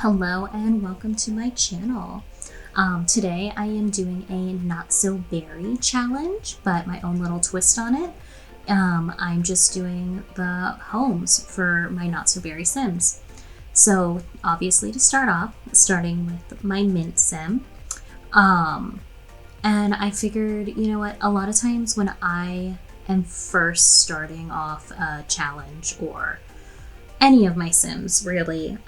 Hello and welcome to my channel. Today I am doing a not so berry challenge, but my own little twist on it. I'm just doing the homes for my not so berry Sims. So obviously to start off, starting with my mint sim. And I figured, you know what, a lot of times when I am first starting off a challenge or any of my Sims really,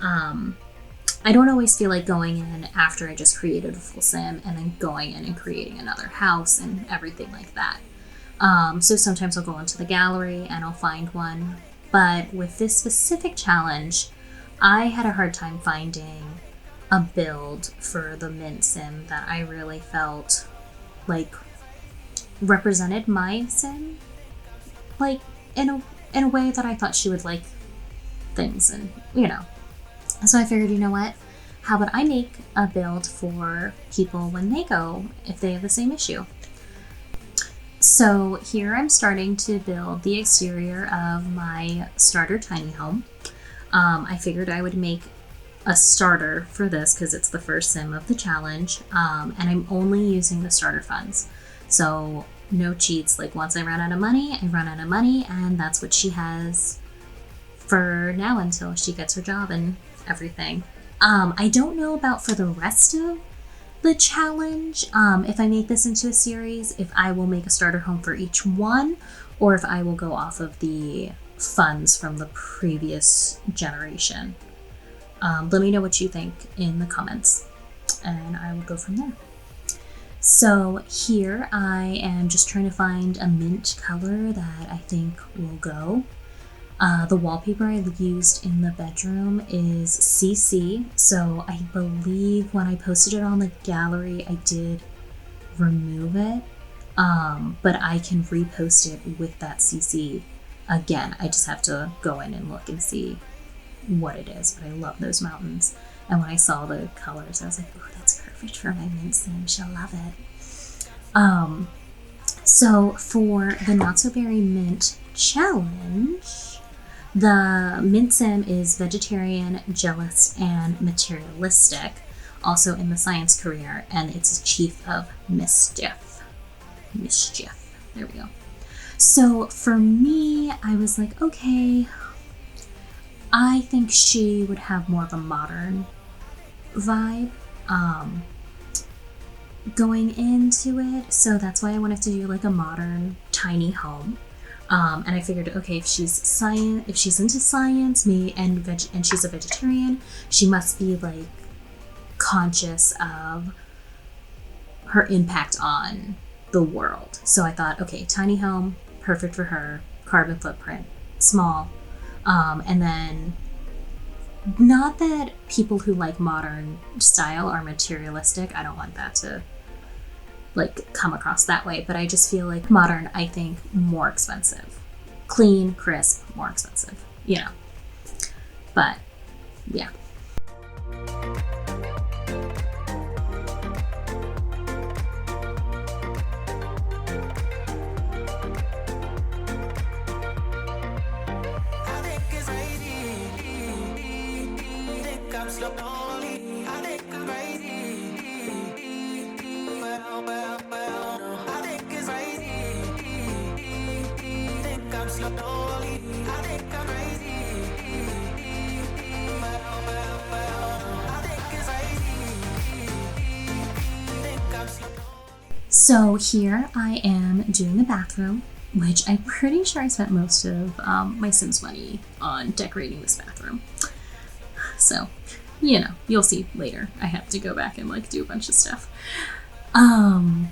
I don't always feel like going in after I just created a full sim and then going in and creating another house and everything like that. So sometimes I'll go into the gallery and I'll find one. But with this specific challenge, I had a hard time finding a build for the mint sim that I really felt like represented my sim, like in a way that I thought she would like things, and you know. So I figured, you know what? How about I make a build for people when they go, if they have the same issue? So here I'm starting to build the exterior of my starter tiny home. I figured I would make a starter for this because it's the first sim of the challenge, and I'm only using the starter funds. So no cheats, like once I run out of money, I run out of money, and that's what she has for now until she gets her job and everything. I don't know about for the rest of the challenge, if I make this into a series, if I will make a starter home for each one, or if I will go off of the funds from the previous generation. Let me know what you think in the comments, and I will go from there. So here I am just trying to find a mint color that I think will go. The wallpaper I used in the bedroom is CC, so I believe when I posted it on the gallery, I did remove it, but I can repost it with that CC again. I just have to go in and look and see what it is, but I love those mountains. And when I saw the colors, I was like, oh, that's perfect for my mint sim. She'll love it. So for the Not So Berry Mint Challenge, the mint sim is vegetarian, jealous, and materialistic, also in the science career, and it's a chief of mischief. There we go. So for me, I was like, okay, I think she would have more of a modern vibe going into it, so that's why I wanted to do like a modern tiny home. And I figured, okay, if she's into science, and she's a vegetarian, she must be like conscious of her impact on the world. So I thought, okay, tiny home, perfect for her, carbon footprint, small, and then not that people who like modern style are materialistic. I don't want that to like come across that way, but I just feel like modern, I think, more expensive. Clean, crisp, more expensive, you know. But yeah. So here I am doing the bathroom, which I'm pretty sure I spent most of my Sims money on decorating this bathroom. So, you know, you'll see later. I have to go back and like do a bunch of stuff. Alright.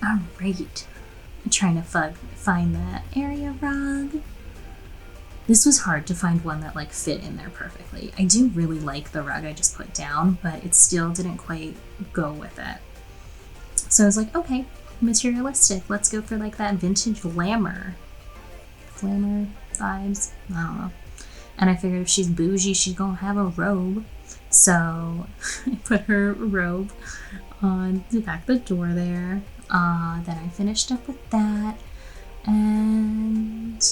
I'm trying to find that area rug. This was hard to find one that like fit in there perfectly. I do really like the rug I just put down, but it still didn't quite go with it. So I was like, okay, materialistic. Let's go for like that vintage glamour vibes. I don't know. And I figured if she's bougie, she's gonna have a robe. So I put her robe on the back of the door there. Then I finished up with that. And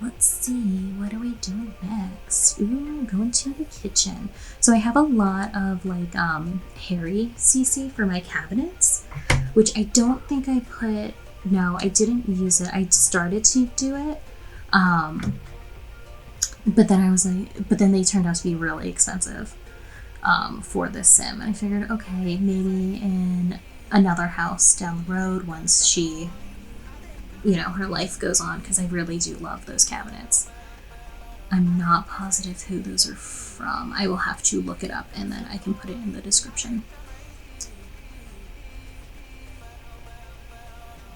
let's see, what are we doing next? Ooh, going to the kitchen. So I have a lot of like Harrie CC for my cabinets, which I don't think I put, no, I didn't use it. I started to do it. But then I was like, but then they turned out to be really expensive for this sim. And I figured, okay, maybe in another house down the road once she, you know, her life goes on, because I really do love those cabinets. I'm not positive who those are from. I will have to look it up and then I can put it in the description.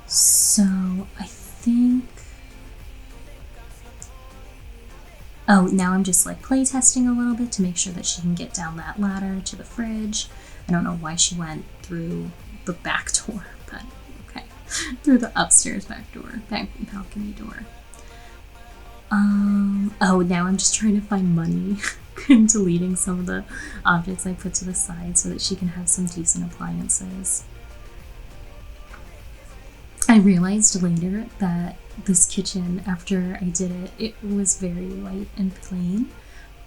So I think, oh, now I'm just like play testing a little bit to make sure that she can get down that ladder to the fridge. I don't know why she went through the back door, but okay. Through the upstairs back door, balcony door. Oh, now I'm just trying to find money and deleting some of the objects I put to the side so that she can have some decent appliances. I realized later that this kitchen, after I did it, it was very white and plain.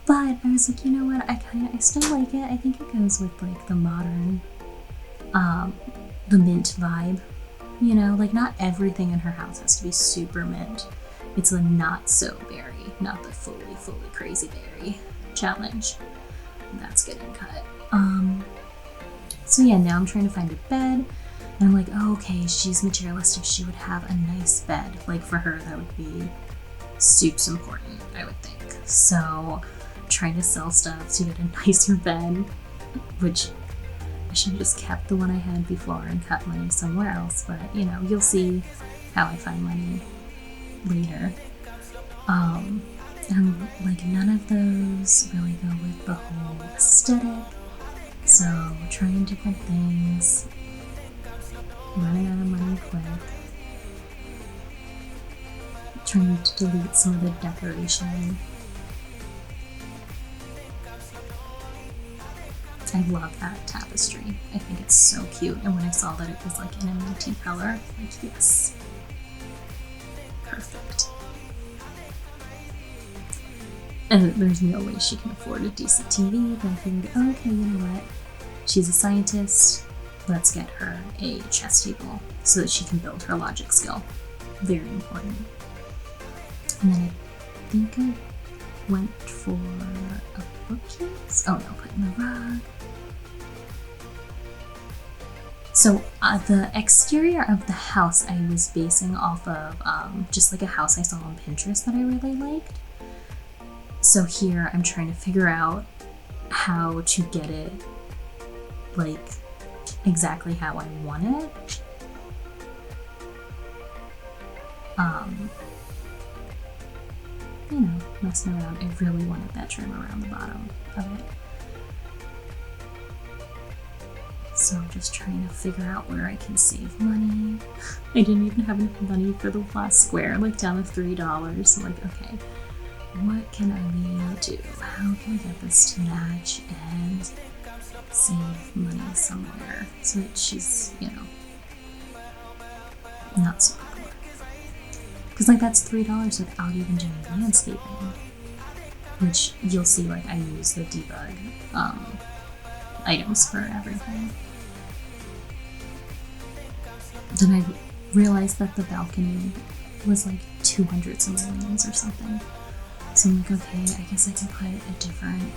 But I was like, you know what, I still like it. I think it goes with like the modern, the mint vibe. You know, like not everything in her house has to be super mint. It's the not so berry, not the fully crazy berry challenge. That's getting cut. So yeah, now I'm trying to find a bed. And I'm like, oh, okay, she's materialistic. She would have a nice bed. Like for her, that would be super important, I would think. So trying to sell stuff to get a nicer bed, which I should have just kept the one I had before and cut money somewhere else. But you know, you'll see how I find money later. And like none of those really go with the whole aesthetic. So trying different things. Running out of money quick. Trying to delete some of the decoration. I love that tapestry. I think it's so cute. And when I saw that it was like in a minty color, like yes. Perfect. And there's no way she can afford a decent TV, but I figured, okay, you know what? She's a scientist. Let's get her a chess table so that she can build her logic skill. Very important. And then I think I went for a bookcase. Oh no, put in the rug. So the exterior of the house I was basing off of just like a house I saw on Pinterest that I really liked. So here I'm trying to figure out how to get it like exactly how I want it. You know, messing around. I really wanted that trim around the bottom of it. So I'm just trying to figure out where I can save money. I didn't even have enough money for the last square, like down to $3. So I'm like, okay, what can I do? How can I get this to match and save money somewhere so that she's, you know, not super poor. Because like that's $3 without even doing landscaping, which you'll see like I use the debug items for everything. Then I realized that the balcony was like 200 simoleons or something. So I'm like, okay, I guess I can put a different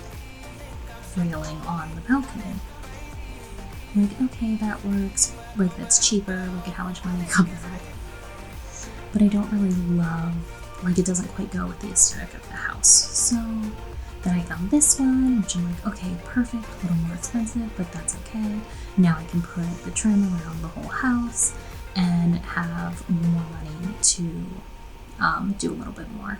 railing on the balcony. I'm like, okay, that works. Like, that's cheaper. Look at how much money I got back. But I don't really love, like, it doesn't quite go with the aesthetic of the house. So then I found this one, which I'm like, okay, perfect. A little more expensive, but that's okay. Now I can put the trim around the whole house and have more money to do a little bit more.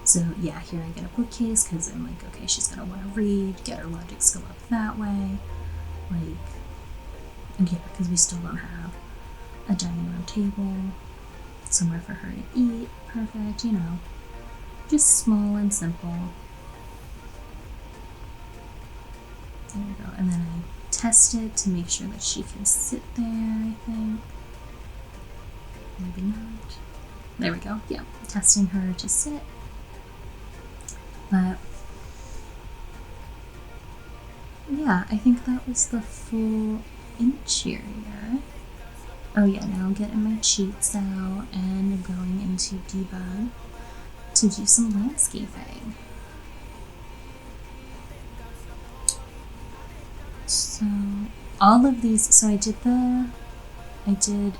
So yeah, here I get a bookcase because I'm like, okay, she's gonna want to read, get her logic skill up that way. Like, and yeah, because we still don't have a dining room table, somewhere for her to eat, perfect, you know, just small and simple. There we go. And then I test it to make sure that she can sit there, I think. Maybe not. There we go. Yeah, testing her to sit. But yeah, I think that was the full interior. Oh yeah, now I'm getting my cheats out and going into debug to do some landscaping. So all of these, so I did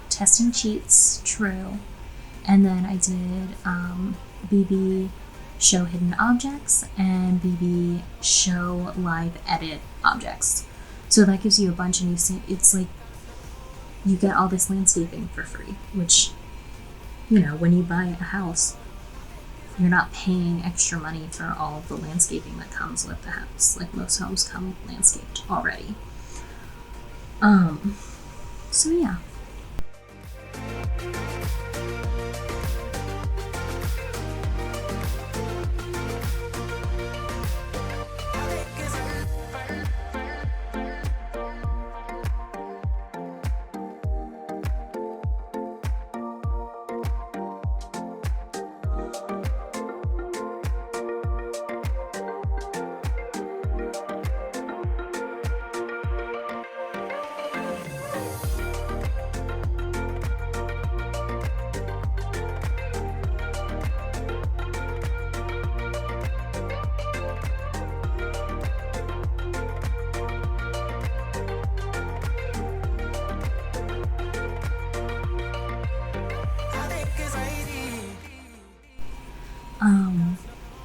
testing cheats true, and then I did BB show hidden objects and BB show live edit objects. So that gives you a bunch of new, it's like you get all this landscaping for free, which, you know, when you buy a house, you're not paying extra money for all of the landscaping that comes with the house. Like most homes come landscaped already. So yeah.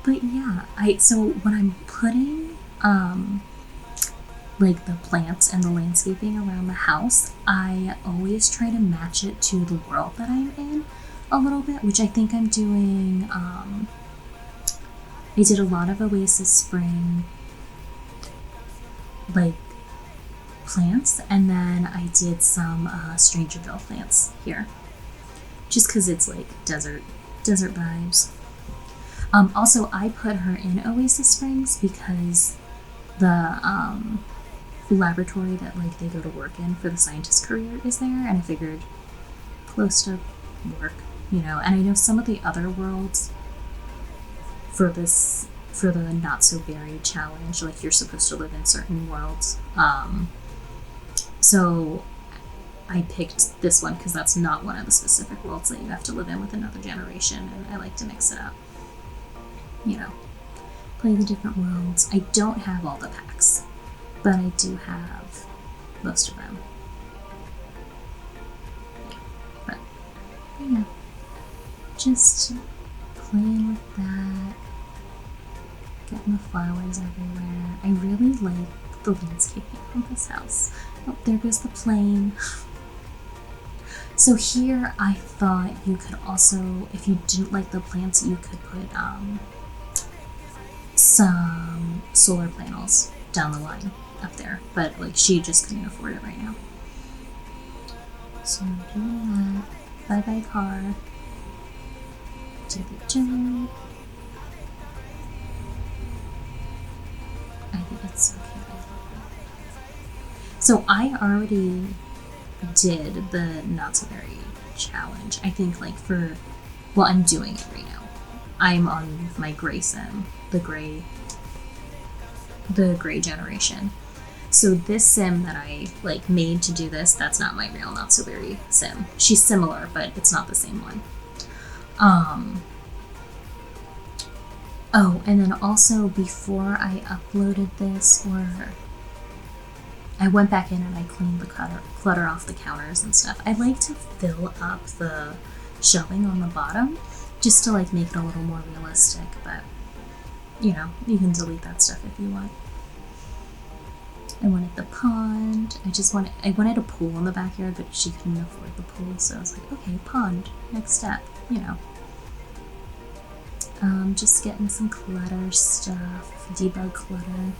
But yeah, so when I'm putting like the plants and the landscaping around the house, I always try to match it to the world that I'm in a little bit, which I think I'm doing. I did a lot of Oasis Spring like plants, and then I did some Strangerville plants here, just because it's like desert vibes. Also, I put her in Oasis Springs because the laboratory that like they go to work in for the scientist career is there, and I figured close to work, you know. And I know some of the other worlds for the not so berry challenge, like you're supposed to live in certain worlds. So I picked this one because that's not one of the specific worlds that you have to live in with another generation, and I like to mix it up. You know, play the different worlds. I don't have all the packs, but I do have most of them. But yeah, just playing with that, getting the flowers everywhere. I really like the landscaping of this house. Oh, there goes the plane. So here I thought you could also, if you didn't like the plants, you could put some solar panels down the line up there, but like she just couldn't afford it right now. So doing that. Bye car. To the gym. I think it's so cute. So I already did the not so berry challenge. I think like I'm doing it right now. I'm on my gray sim, the gray generation. So this sim that I like made to do this, that's not my real not so berry sim. She's similar, but it's not the same one. Oh, and then also before I uploaded this, or I went back in and I cleaned the clutter off the counters and stuff. I like to fill up the shelving on the bottom just to like make it a little more realistic, but you know, you can delete that stuff if you want. I wanted the pond. I wanted a pool in the backyard, but she couldn't afford the pool, so I was like, okay, pond, next step, you know. Just getting some clutter stuff, debug clutter.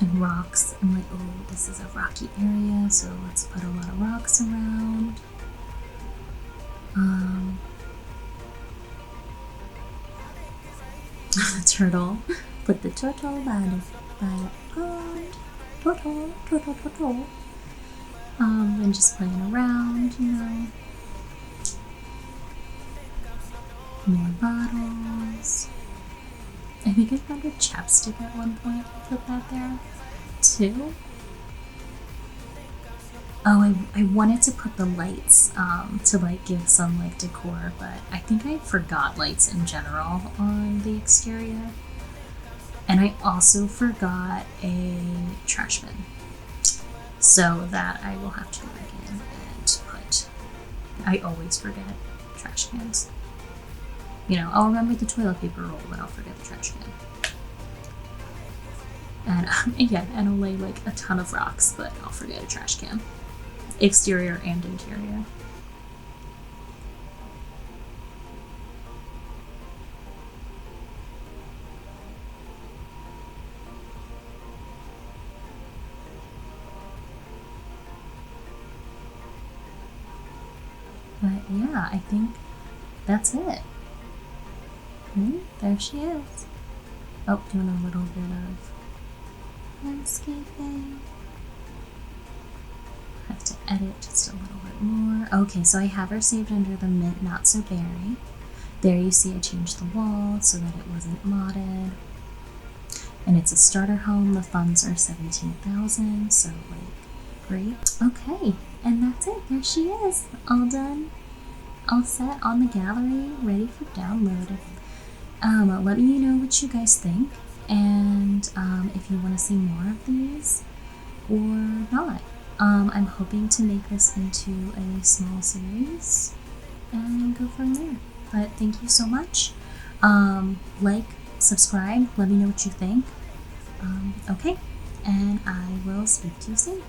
And rocks. I'm like, oh, this is a rocky area, so let's put a lot of rocks around. The turtle. Put the turtle by the pond. Turtle. And just playing around, you know. More bottles. I think I found a chapstick at one point. Put that there too. Oh, I wanted to put the lights to like give some like decor, but I think I forgot lights in general on the exterior. And I also forgot a trash bin. So that I will have to go back in and put. I always forget trash cans. You know, I'll remember the toilet paper roll, but I'll forget the trash can. And again, and I'll lay like a ton of rocks, but I'll forget a trash can. Exterior and interior. But yeah, I think that's it. There she is. Oh, doing a little bit of landscaping. Have to edit just a little bit more. Okay, so I have her saved under the mint not so berry. There you see I changed the wall so that it wasn't modded. And it's a starter home. The funds are 17,000, so like great. Okay, and that's it. There she is. All done. All set on the gallery, ready for download. Let me know what you guys think, and if you want to see more of these or not. I'm hoping to make this into a small series and go from there. But thank you so much. Like, subscribe, let me know what you think. Okay, and I will speak to you soon.